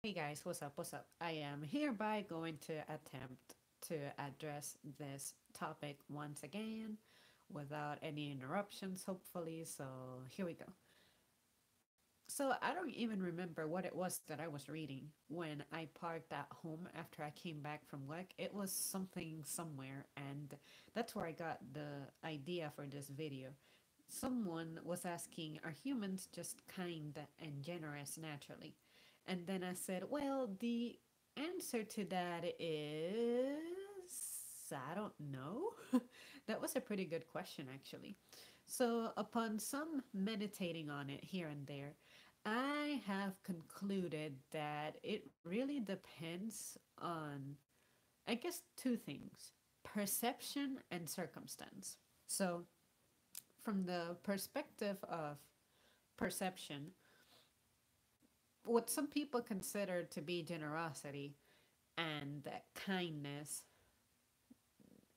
Hey guys, what's up? What's up? I am hereby going to attempt to address this topic once again without any interruptions, hopefully. So here we go. So I don't even remember what it was that I was reading when I parked at home after I came back from work. It was something somewhere, and that's where I got the idea for this video. Someone was asking, are humans just kind and generous naturally? And then I said, well, the answer to that is I don't know. That was a pretty good question, actually. So, upon some meditating on it here and there, I have concluded that it really depends on, I guess, two things: perception and circumstance. So, from the perspective of perception, what some people consider to be generosity and kindness,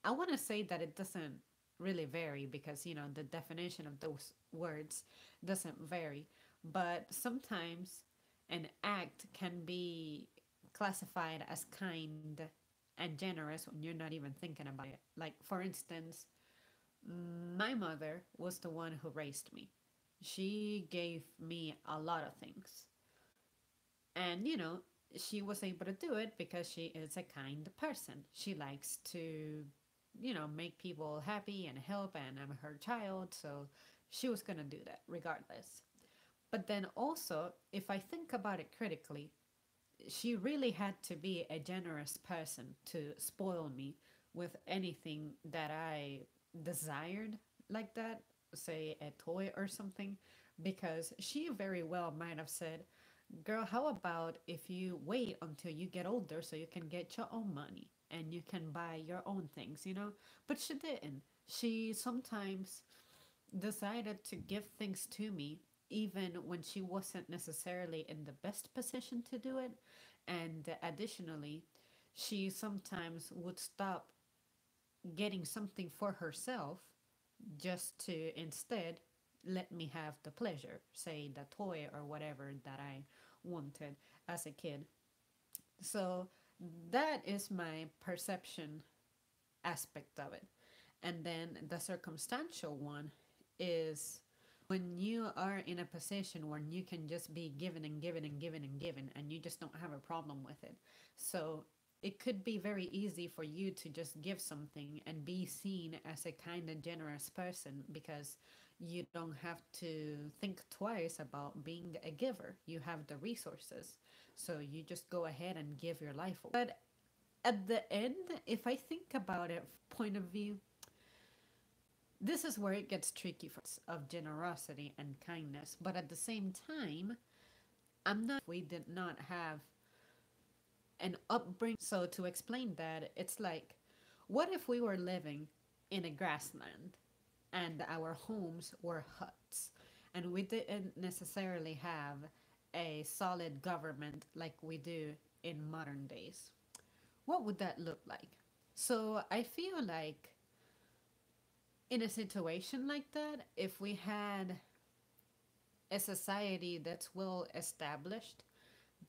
I want to say that it doesn't really vary because, the definition of those words doesn't vary. But sometimes an act can be classified as kind and generous when you're not even thinking about it. Like, for instance, my mother was the one who raised me. She gave me a lot of things. And, she was able to do it because she is a kind person. She likes to, make people happy and help, and I'm her child, so she was going to do that regardless. But then also, if I think about it critically, she really had to be a generous person to spoil me with anything that I desired, like that, say a toy or something, because she very well might have said, girl, how about if you wait until you get older so you can get your own money and you can buy your own things? But she didn't. She sometimes decided to give things to me even when she wasn't necessarily in the best position to do it. And additionally, she sometimes would stop getting something for herself just to instead let me have the pleasure, say the toy or whatever that I wanted as a kid. So that is my perception aspect of it. And then the circumstantial one is when you are in a position where you can just be given and given and given and given, and you just don't have a problem with it. So it could be very easy for you to just give something and be seen as a kind and generous person because you don't have to think twice about being a giver. You have the resources. So you just go ahead and give your life away. But at the end, if I think about it, point of view, this is where it gets tricky for us of generosity and kindness. But at the same time, I'm not we did not have an upbringing. So to explain that, it's like, what if we were living in a grassland and our homes were huts and we didn't necessarily have a solid government like we do in modern days? What would that look like? So I feel like in a situation like that, if we had a society that's well established,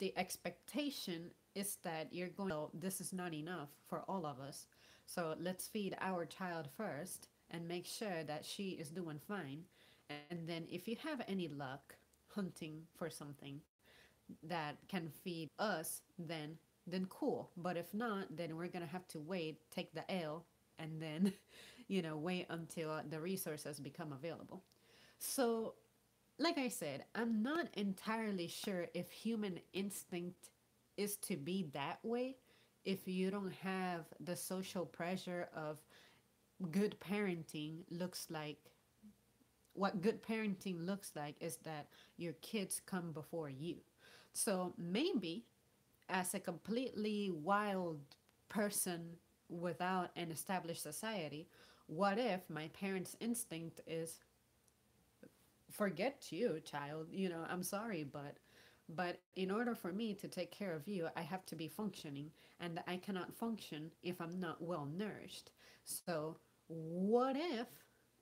the expectation is that you're going, well, this is not enough for all of us. So let's feed our child first and make sure that she is doing fine. And then if you have any luck hunting for something that can feed us, then cool. But if not, then we're gonna have to wait, take the L, and then, wait until the resources become available. So like I said, I'm not entirely sure if human instinct is to be that way if you don't have the social pressure of good parenting looks like. What good parenting looks like is that your kids come before you. So maybe as a completely wild person without an established society, what if my parents' instinct is forget you, child. I'm sorry, but in order for me to take care of you, I have to be functioning, and I cannot function if I'm not well nourished. So, what if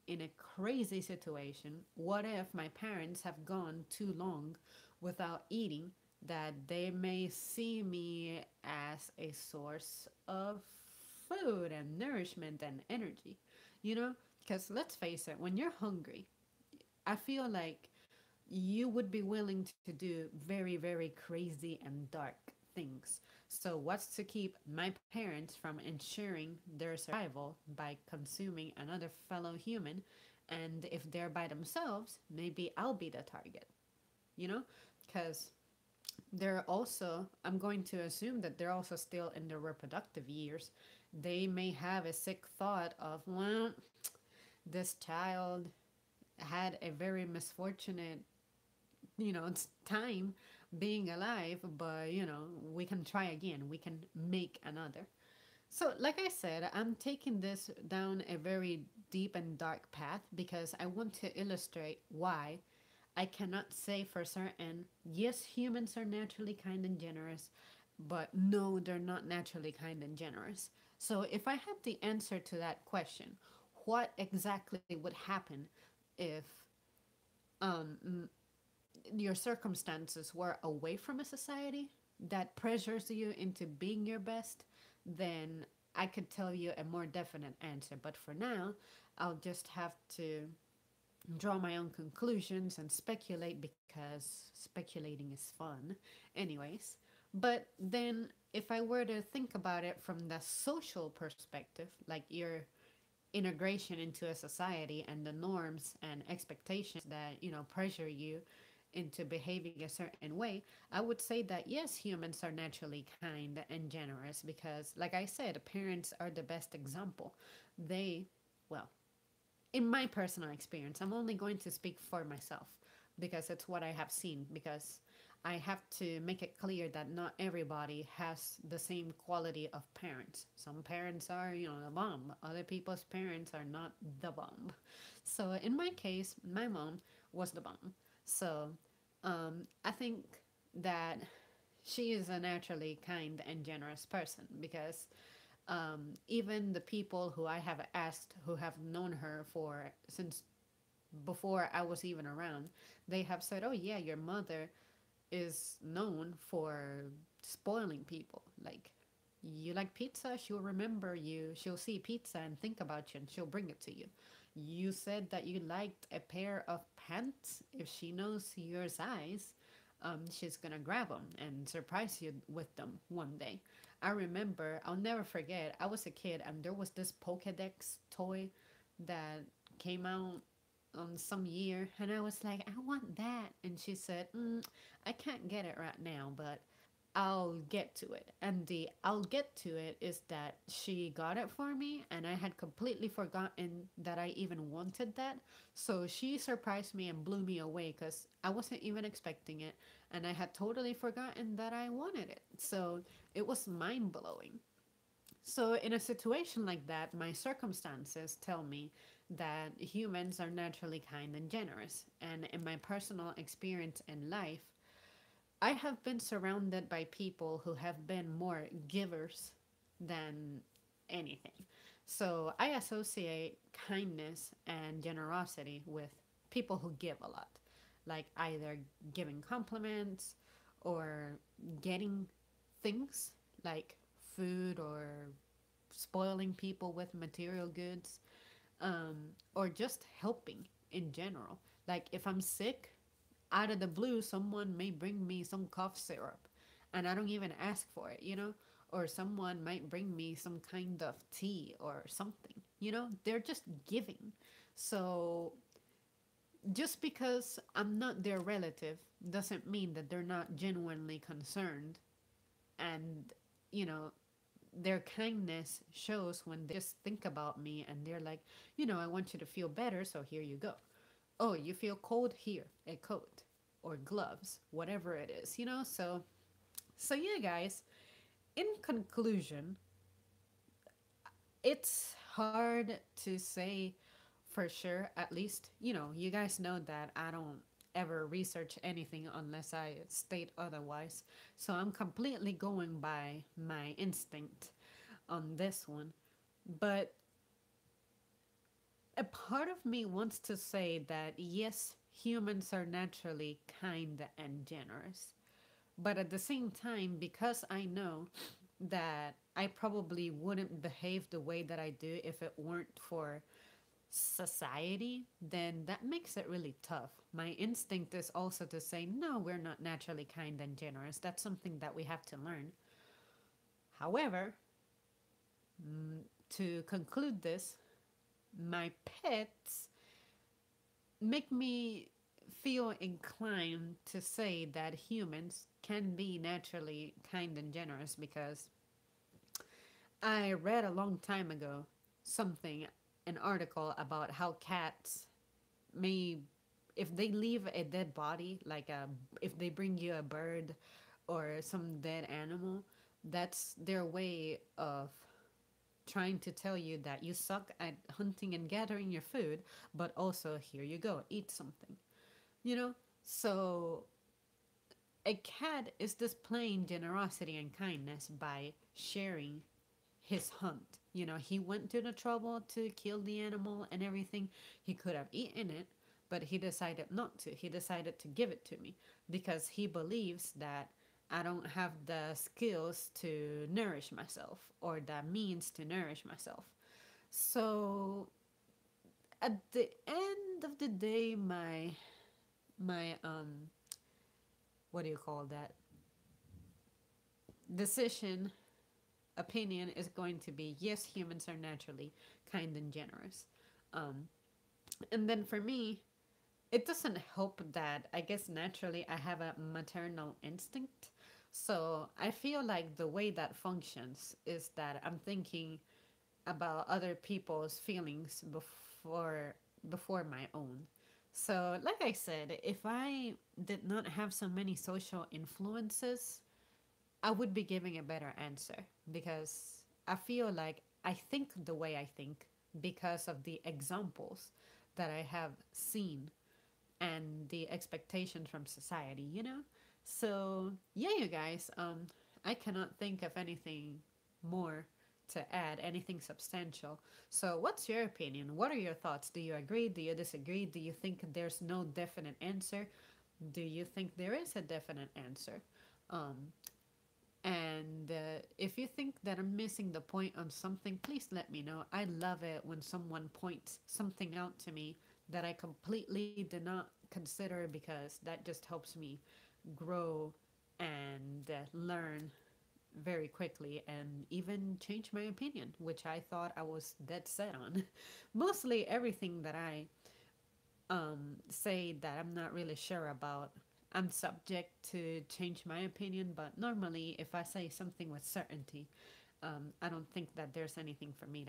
in a crazy situation, what if my parents have gone too long without eating that they may see me as a source of food and nourishment and energy, you know? Because let's face it, when you're hungry, I feel like you would be willing to do very, very crazy and dark things. So, what's to keep my parents from ensuring their survival by consuming another fellow human? And if they're by themselves, maybe I'll be the target, you know? Because they're also, I'm going to assume that they're also still in their reproductive years. They may have a sick thought of, well, this child had a very misfortunate, it's time being alive, but, we can try again. We can make another. So, like I said, I'm taking this down a very deep and dark path because I want to illustrate why I cannot say for certain, yes, humans are naturally kind and generous, but no, they're not naturally kind and generous. So, if I had the answer to that question, what exactly would happen if um, your circumstances were away from a society that pressures you into being your best, then I could tell you a more definite answer. But for now, I'll just have to draw my own conclusions and speculate because speculating is fun. Anyways, but then if I were to think about it from the social perspective, like your integration into a society and the norms and expectations that, pressure you into behaving a certain way, I would say that yes, humans are naturally kind and generous because, like I said, parents are the best example. They, well, in my personal experience, I'm only going to speak for myself because it's what I have seen. Because I have to make it clear that not everybody has the same quality of parents. Some parents are, the bomb. Other people's parents are not the bomb. So in my case, my mom was the bomb. So I think that she is a naturally kind and generous person because even the people who I have asked who have known her for since before I was even around, they have said, "Oh yeah, your mother is known for spoiling people. Like you like pizza, she'll remember you. She'll see pizza and think about you, and she'll bring it to you. You said that you liked a pair of pants. If she knows your size, she's gonna grab them and surprise you with them one day." I remember, I'll never forget, I was a kid and there was this Pokedex toy that came out on some year, and I was like, I want that. And she said, I can't get it right now, but I'll get to it. And the I'll get to it is that she got it for me, and I had completely forgotten that I even wanted that. So she surprised me and blew me away because I wasn't even expecting it, and I had totally forgotten that I wanted it. So it was mind blowing. So, in a situation like that, my circumstances tell me that humans are naturally kind and generous. And in my personal experience in life, I have been surrounded by people who have been more givers than anything. So, I associate kindness and generosity with people who give a lot, like either giving compliments or getting things like food or spoiling people with material goods, or just helping in general. Like if I'm sick, out of the blue, someone may bring me some cough syrup and I don't even ask for it, Or someone might bring me some kind of tea or something, They're just giving. So just because I'm not their relative doesn't mean that they're not genuinely concerned, and, you know, their kindness shows when they just think about me and they're like, I want you to feel better, so here you go. Oh, you feel cold? Here, a coat or gloves, whatever it is, So yeah, guys, in conclusion, it's hard to say for sure. At least, you guys know that I don't ever research anything unless I state otherwise. So I'm completely going by my instinct on this one. But a part of me wants to say that yes, humans are naturally kind and generous, But at the same time, because I know that I probably wouldn't behave the way that I do if it weren't for society, then that makes it really tough. My instinct is also to say, no, we're not naturally kind and generous. That's something that we have to learn. However, to conclude this, my pets make me feel inclined to say that humans can be naturally kind and generous because I read a long time ago something, an article about how cats may, if they leave a dead body, if they bring you a bird or some dead animal, that's their way of trying to tell you that you suck at hunting and gathering your food, but also here you go, eat something. You know? So a cat is displaying generosity and kindness by sharing his hunt. You know, he went to the trouble to kill the animal and everything. He could have eaten it, but he decided not to. He decided to give it to me because he believes that I don't have the skills to nourish myself or the means to nourish myself. So at the end of the day, my what do you call that, decision, opinion is going to be yes, humans are naturally kind and generous. Um, and then for me, it doesn't help that I guess naturally I have a maternal instinct. So I feel like the way that functions is that I'm thinking about other people's feelings before my own. So like I said, if I did not have so many social influences, I would be giving a better answer because I feel like I think the way I think because of the examples that I have seen and the expectations from society, you know? So, yeah, you guys, I cannot think of anything more to add, anything substantial. So, what's your opinion? What are your thoughts? Do you agree? Do you disagree? Do you think there's no definite answer? Do you think there is a definite answer? Um, and if you think that I'm missing the point on something, please let me know. I love it when someone points something out to me that I completely did not consider because that just helps me grow and learn very quickly and even change my opinion, which I thought I was dead set on. Mostly everything that I say that I'm not really sure about, I'm subject to change my opinion, but normally if I say something with certainty, I don't think that there's anything for me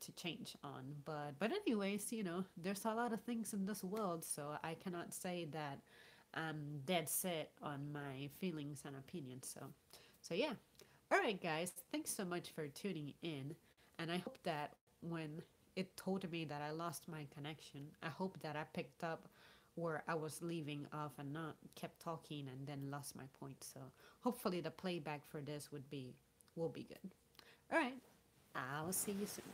to change on. But anyways, you know, there's a lot of things in this world, so I cannot say that I'm dead set on my feelings and opinions. So yeah. All right, guys. Thanks so much for tuning in, and I hope that when it told me that I lost my connection, I hope that I picked up where I was leaving off and not kept talking and then lost my point. So hopefully the playback for this will be good. All right. I'll see you soon.